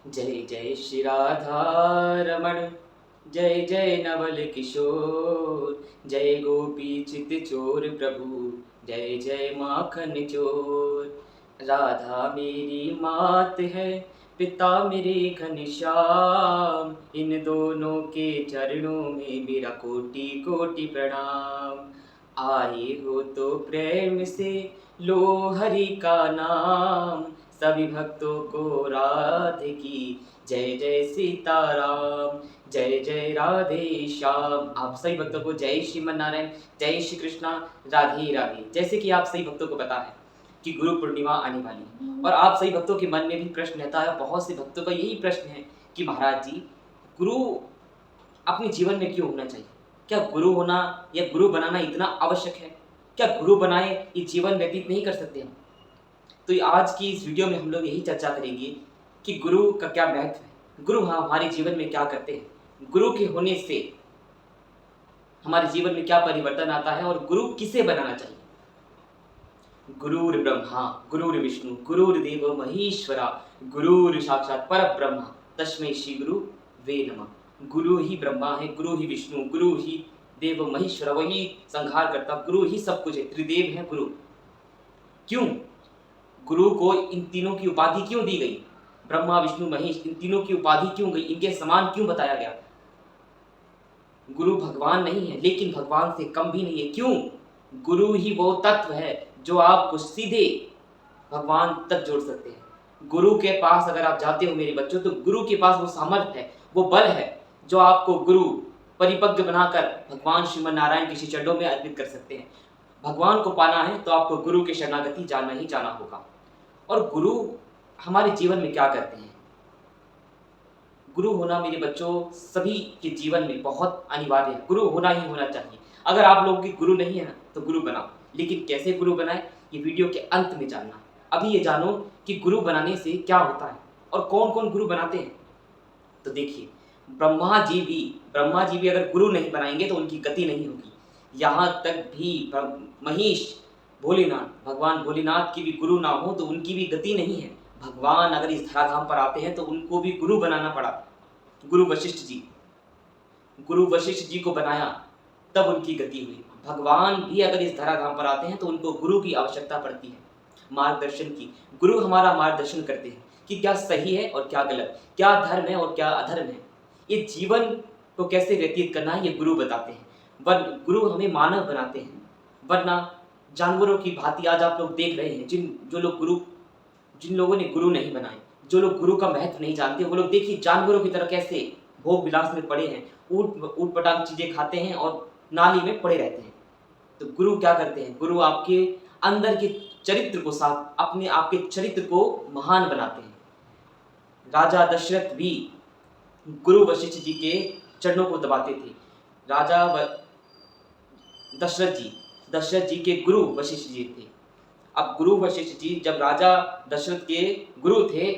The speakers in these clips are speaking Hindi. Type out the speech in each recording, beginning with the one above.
जय जय श्री राधा रमण, जय जय नवल किशोर, जय गोपी चित चोर प्रभु, जय जय माखन चोर। राधा मेरी मात है, पिता मेरे घनश्याम, इन दोनों के चरणों में मेरा कोटि कोटि प्रणाम। आए हो तो प्रेम से लो हरि का नाम, सभी भक्तों को राधे की जय जय सीताराम, जय जय राधे श्याम। आप सभी भक्तों को जय श्रीमन नारायण, जय श्री कृष्णा, राधे राधे। जैसे कि आप सभी भक्तों को पता है कि गुरु पूर्णिमा आने वाली है और आप सभी भक्तों के मन में भी प्रश्न रहता है, बहुत से भक्तों का यही प्रश्न है कि महाराज जी, गुरु अपने जीवन में क्यों होना चाहिए? क्या गुरु होना या गुरु बनाना इतना आवश्यक है? क्या गुरु बनाए ये जीवन व्यतीत नहीं कर सकते हम? तो आज की इस वीडियो में हम लोग यही चर्चा करेंगे कि गुरु का क्या महत्व है, गुरु हमारे जीवन में क्या करते हैं, गुरु के होने से हमारे जीवन में क्या परिवर्तन आता है और गुरु किसे बनाना चाहिए। गुरुर् ब्रह्मा गुरुर् विष्णु गुरुर्देव महेश्वरा, गुरुर् साक्षात परब्रह्म तस्मै श्री गुरु वे नमः। गुरु ही ब्रह्मा है, गुरु ही विष्णु, गुरु ही देव महेश्वरा, वही संहार करता, गुरु ही सब कुछ है, त्रिदेव है गुरु। क्यों गुरु को इन तीनों की उपाधि क्यों दी गई? ब्रह्मा विष्णु महेश, इन तीनों की उपाधि क्यों गई? इनके समान क्यों बताया गया? गुरु भगवान नहीं है लेकिन भगवान से कम भी नहीं है। क्यों? गुरु ही वो तत्व है जो आपको सीधे भगवान तक जोड़ सकते हैं। गुरु के पास अगर आप जाते हो मेरे बच्चों, तो गुरु के पास वो सामर्थ्य है, वो बल है जो आपको गुरु परिपक्व बनाकर भगवान श्रीमन नारायण के चरणों में अर्पित कर सकते हैं। भगवान को पाना है तो आपको गुरु की शरणागति जाना ही जाना होगा। और गुरु हमारे जीवन में क्या करते हैं? गुरु होना मेरे बच्चों सभी के जीवन में बहुत अनिवार्य है, गुरु होना ही होना चाहिए। अगर आप लोगों की गुरु नहीं है ना तो गुरु बनाओ, लेकिन कैसे गुरु बनाए ये वीडियो के अंत में जानना। अभी ये जानो कि गुरु बनाने से क्या होता है और कौन कौन गुरु बनाते हैं। तो देखिए, ब्रह्मा जी भी अगर गुरु नहीं बनाएंगे तो उनकी गति नहीं होगी। यहाँ तक भी महेश भोलेनाथ, भगवान भोलेनाथ की भी गुरु ना हो तो उनकी भी गति नहीं है। भगवान अगर इस धराधाम पर आते हैं तो उनको भी गुरु बनाना पड़ा। गुरु वशिष्ठ जी को बनाया तब उनकी गति हुई। भगवान भी अगर इस धराधाम पर आते हैं तो उनको गुरु की आवश्यकता पड़ती है, मार्गदर्शन की। गुरु हमारा मार्गदर्शन करते हैं कि क्या सही है और क्या गलत, क्या धर्म है और क्या अधर्म है, ये जीवन को कैसे व्यतीत करना है, ये गुरु बताते हैं। गुरु हमें मानव बनाते हैं, वरना जानवरों की भांति आज आप लोग देख रहे हैं जिन लोगों ने गुरु नहीं बनाए, जो लोग गुरु का महत्व नहीं जानते, वो लोग देखिए जानवरों की तरह कैसे भोग विलास में पड़े हैं, ऊट पटांग चीजें खाते हैं और नाली में पड़े रहते हैं। तो गुरु क्या करते हैं? गुरु आपके अंदर के चरित्र को साफ, अपने आपके चरित्र को महान बनाते हैं। राजा दशरथ भी गुरु वशिष्ठ जी के चरणों को दबाते थे। दशरथ जी के गुरु वशिष्ठ जी थे। अब गुरु वशिष्ठ जी जब राजा दशरथ के गुरु थे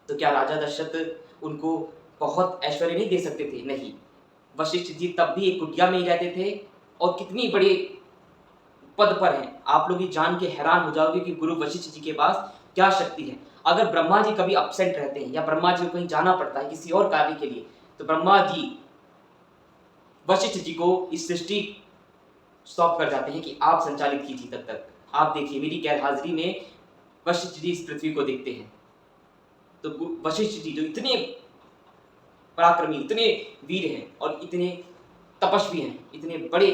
तो क्या राजा दशरथ उनको बहुत ऐश्वर्य नहीं दे सकते थे? नहीं, वशिष्ठ जी तब भी एक कुटिया में ही रहते थे और कितनी बड़े पद पर हैं। आप लोग ये जान के हैरान हो जाओगे कि गुरु वशिष्ठ जी के पास क्या शक्ति है। अगर ब्रह्मा जी कभी अपसेंट रहते हैं या ब्रह्मा जी को कहीं जाना पड़ता है किसी और कार्य के लिए, तो ब्रह्मा जी वशिष्ठ जी को इस सृष्टि सौंप कर जाते हैं कि आप संचालित कीजिए। तब तक आप देखिए, मेरी गैर हाजिरी में वशिष्ठ जी इस पृथ्वी को देखते हैं। तो वशिष्ठ जी जो इतने पराक्रमी, इतने वीर हैं और इतने तपस्वी हैं, इतने बड़े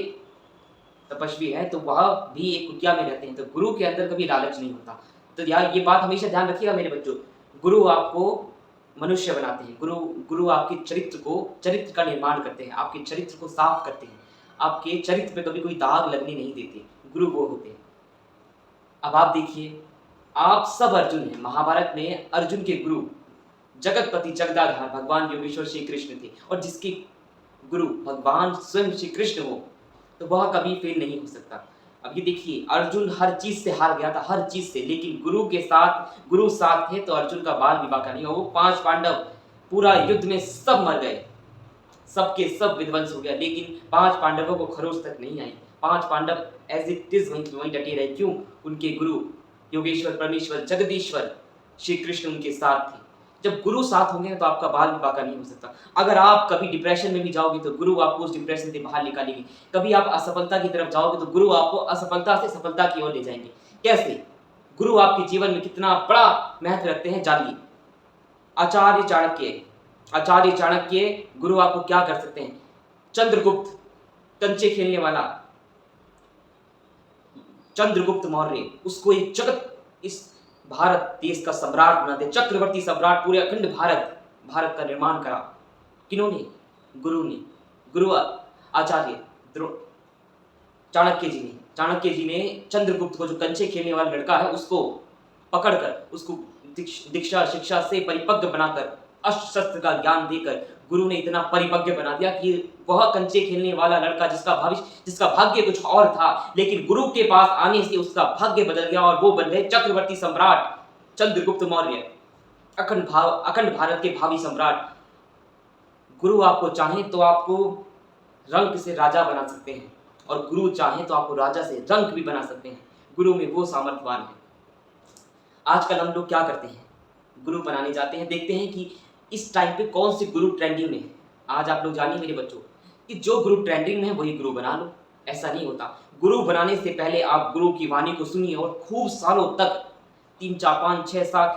तपस्वी हैं, तो वह भी एक कुटिया में रहते हैं। तो गुरु के अंदर कभी लालच नहीं होता। तो यार ये बात हमेशा ध्यान रखिएगा मेरे बच्चों, गुरु आपको मनुष्य बनाते हैं। गुरु आपके चरित्र का निर्माण करते हैं, आपके चरित्र को साफ करते हैं, आपके चरित्र पे कभी कोई दाग लगने नहीं देते। गुरु वो होते हैं। अब आप देखिए, आप सब अर्जुन हैं। महाभारत में अर्जुन के गुरु जगतपति जगदाधार भगवान योगेश्वर श्री कृष्ण थे, और जिसके गुरु भगवान स्वयं श्री कृष्ण हो तो वह कभी फेल नहीं हो सकता। अब ये देखिए, अर्जुन हर चीज से हार गया था, हर चीज से, लेकिन गुरु साथ थे तो अर्जुन का बाल विवाह का नहीं। वो 5 पांडव पूरा युद्ध में सब मर गए, सबके सब विध्वंस हो गया, लेकिन 5 पांडवों को खरोच तक नहीं आई। 5 पांडव एज इट इज वहीं डटे रहे। क्यों? उनके गुरु योगेश्वर परमेश्वर जगदीश्वर श्री कृष्ण उनके साथ थे। जब गुरु साथ होंगे तो आपका बाल विवाह नहीं हो सकता। अगर आप कभी डिप्रेशन में भी जाओगे तो गुरु आपको उस डिप्रेशन से बाहर निकालेंगे। कभी आप असफलता की तरफ जाओगे तो गुरु आपको असफलता से सफलता की ओर ले जाएंगे। कैसे? गुरु आपके जीवन में कितना बड़ा महत्व रखते हैं जानिए। आचार्य चाणक्य गुरु आपको क्या कर सकते हैं? चंद्रगुप्त, कंचे खेलने वाला चंद्रगुप्त मौर्य, उसको एक जगत, इस भारत देश का सम्राट बना दे, चक्रवर्ती सम्राट, पूरे अखंड भारत का निर्माण करा। किन्होंने? गुरु ने। गुरु आचार्य चाणक्य जी ने चंद्रगुप्त को, जो कंचे खेलने वाला लड़का है, उसको पकड़कर, उसको दीक्षा शिक्षा से परिपक्व बनाकर, अस्त्र शस्त्र का ज्ञान देकर गुरु ने इतना परिपक्व बना दिया कि वह कंचे खेलने वाला लड़का, जिसका भाग्य कुछ और था, लेकिन गुरु के पास आने से उसका भाग्य बदल गया और वो बन गए चक्रवर्ती सम्राट चंद्रगुप्त मौर्य, अखंड भारत के भावी सम्राट। गुरु आपको चाहे तो आपको रंक से राजा बना सकते हैं, और गुरु चाहे तो आपको राजा से रंक भी बना सकते हैं। गुरु में वो सामर्थ्यवान है। आजकल हम लोग क्या करते हैं? गुरु बनाने जाते हैं, देखते हैं कि इस टाइम पे कौन से गुरु ट्रेंडिंग में है। आज आप लोग जानिए मेरे बच्चों कि जो गुरु ट्रेंडिंग में है वही गुरु बना लो। ऐसा नहीं होता। गुरु बनाने से पहले आप गुरु की वाणी को सुनिए और खूब सालों तक, 3, 4, 5, 6 साल,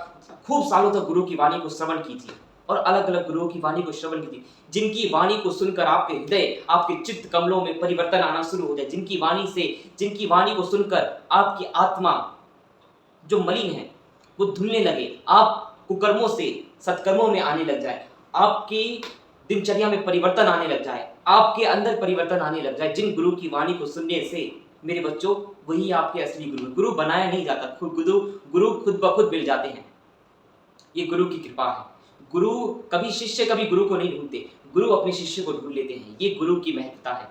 खूब सालों तक गुरु की वाणी को श्रवण कीजिए, और अलग अलग गुरुओं की वाणी को श्रवण कीजिए, जिनकी वाणी को सुनकर आपके हृदय, आपके चित्त कमलों में परिवर्तन आना शुरू हो जाए, जिनकी वाणी को सुनकर आपकी आत्मा जो मलिन है वो धुलने लगे, आप कुकर्मों से सत्कर्मों में आने लग जाए, आपकी दिनचर्या में परिवर्तन आने लग जाए, आपके अंदर परिवर्तन आने लग जाए। जिन गुरु की वाणी को सुनने से मेरे बच्चों, वही आपके असली गुरु। गुरु बनाया नहीं जाता, गुरु खुद ब खुद मिल जाते हैं। ये गुरु की कृपा है। गुरु कभी शिष्य कभी गुरु को नहीं ढूंढते, गुरु अपने शिष्य को ढूंढ लेते हैं। ये गुरु की महत्ता है।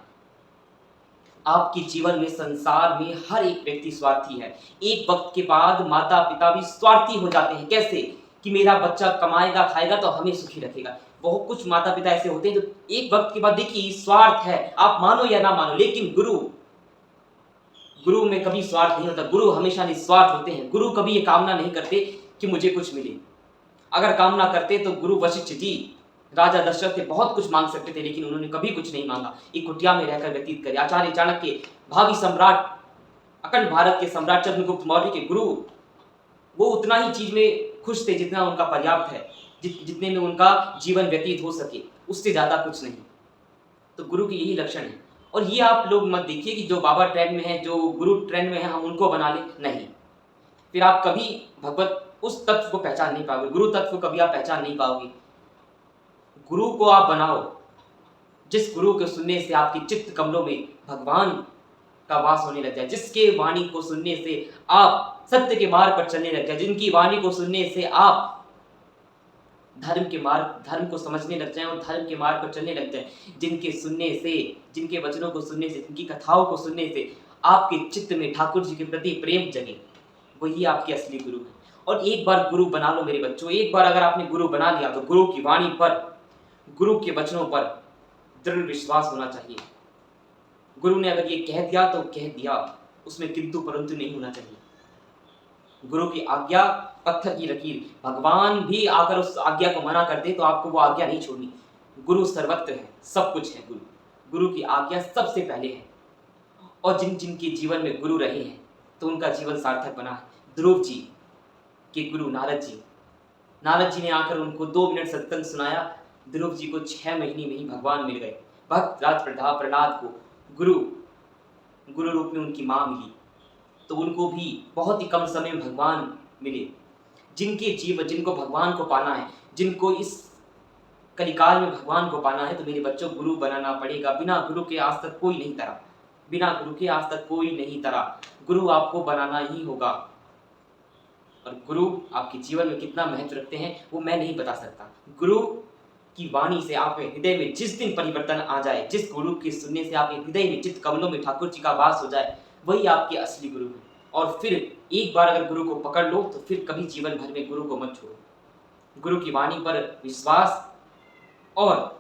आपके जीवन में, संसार में हर एक व्यक्ति स्वार्थी है। एक वक्त के बाद माता पिता भी स्वार्थी हो जाते हैं। कैसे? कि मेरा बच्चा कमाएगा खाएगा तो हमें सुखी रखेगा। बहुत कुछ माता पिता ऐसे होते हैं जो एक वक्त के बाद, देखिए स्वार्थ है, आप मानो या ना मानो, लेकिन गुरु में कभी स्वार्थ नहीं होता। गुरु हमेशा निस्वार्थ होते हैं। गुरु कभी ये कामना नहीं करते कि मुझे कुछ मिले। अगर कामना करते तो गुरु वशिष्ठ जी, राजा दशरथ से बहुत कुछ मांग सकते थे, लेकिन उन्होंने कभी कुछ नहीं मांगा। एक कुटिया में रहकर व्यतीत करे। आचार्य चाणक्य, भावी सम्राट, अखंड भारत के सम्राट चंद्रगुप्त मौर्य के गुरु, वो उतना ही चीज में खुश थे जितना उनका पर्याप्त है, जितने में उनका जीवन व्यतीत हो सके, उससे ज्यादा कुछ नहीं। तो गुरु की यही लक्षण है। और ये आप लोग मत देखिए कि जो बाबा ट्रेंड में है, जो गुरु ट्रेंड में है, हम उनको बना ले, नहीं। फिर आप कभी भगवत उस तत्व को पहचान नहीं पाओगे, गुरु तत्व को कभी आप पहचान नहीं पाओगे। गुरु को आप बनाओ जिस गुरु के सुनने से आपके चित्त कमलों में भगवान का वास होने लग जाए, जिसके वाणी को सुनने से आप सत्य के मार्ग पर चलने लग जाए, जिनकी वाणी को सुनने से आप धर्म को समझने लग जाएं और धर्म के मार्ग पर चलने लग जाएं, जिनके वचनों को सुनने से, जिनकी कथाओं को सुनने से आपके चित्त में ठाकुर जी के प्रति प्रेम जगे, वही आपके असली गुरु है। और एक बार गुरु बना लो मेरे बच्चों, एक बार अगर आपने गुरु बना लिया तो गुरु की वाणी पर, गुरु के वचनों पर दृढ़ विश्वास होना चाहिए। गुरु ने अगर ये कह दिया तो कह दिया, उसमें किंतु परंतु नहीं होना चाहिए। गुरु की आज्ञा पत्थर की लकीर, भगवान भी आकर उस आज्ञा को मना कर दे तो आपको वो आज्ञा नहीं छोड़नी। गुरु सर्वत्र है, सब कुछ है। गुरु की आज्ञा सबसे पहले है। और जिनके जीवन में गुरु रहे हैं तो उनका जीवन सार्थक बना है। ध्रुव जी के गुरु नारद जी ने आकर उनको 2 मिनट सत्संग सुनाया। ध्रुव जी को 6 महीने में ही भगवान मिल गए। भक्त राज प्रहलाद को गुरु रूप में उनकी माँ मिली, तो उनको भी बहुत ही कम समय में भगवान मिले। जिनको भगवान को पाना है, जिनको इस कलिकाल में भगवान को पाना है, तो मेरे बच्चों गुरु बनाना पड़ेगा। बिना गुरु के आज तक कोई नहीं तरा। गुरु आपको बनाना ही होगा। और गुरु आपके जीवन में कितना महत्व रखते हैं वो मैं नहीं बता सकता। गुरु की वाणी से आपके हृदय में जिस दिन परिवर्तन आ जाए, जिस गुरु के सुनने से आपके हृदय में, चित्त कमलों में ठाकुर जी का वास हो जाए, वही आपके असली गुरु है। और फिर एक बार अगर गुरु को पकड़ लो तो फिर कभी जीवन भर में गुरु को मत छोड़ो। गुरु की वाणी पर विश्वास और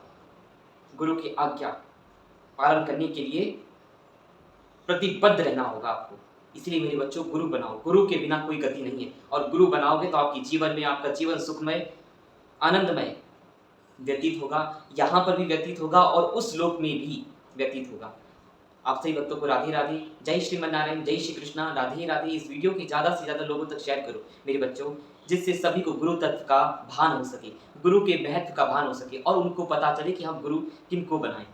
गुरु की आज्ञा पालन करने के लिए प्रतिबद्ध रहना होगा आपको। इसलिए मेरे बच्चों गुरु बनाओ। गुरु के बिना कोई गति नहीं है, और गुरु बनाओगे तो आपके जीवन में आपका जीवन सुखमय आनंदमय व्यतीत होगा, यहाँ पर भी व्यतीत होगा और उस लोक में भी व्यतीत होगा। आप सभी भक्तों को राधे राधे, जय श्रीमन्नारायण, जय श्री कृष्णा, राधे राधे। इस वीडियो की ज़्यादा से ज़्यादा लोगों तक शेयर करो मेरे बच्चों, जिससे सभी को गुरु तत्व का भान हो सके, गुरु के महत्व का भान हो सके और उनको पता चले कि हम गुरु किनको बनाएं।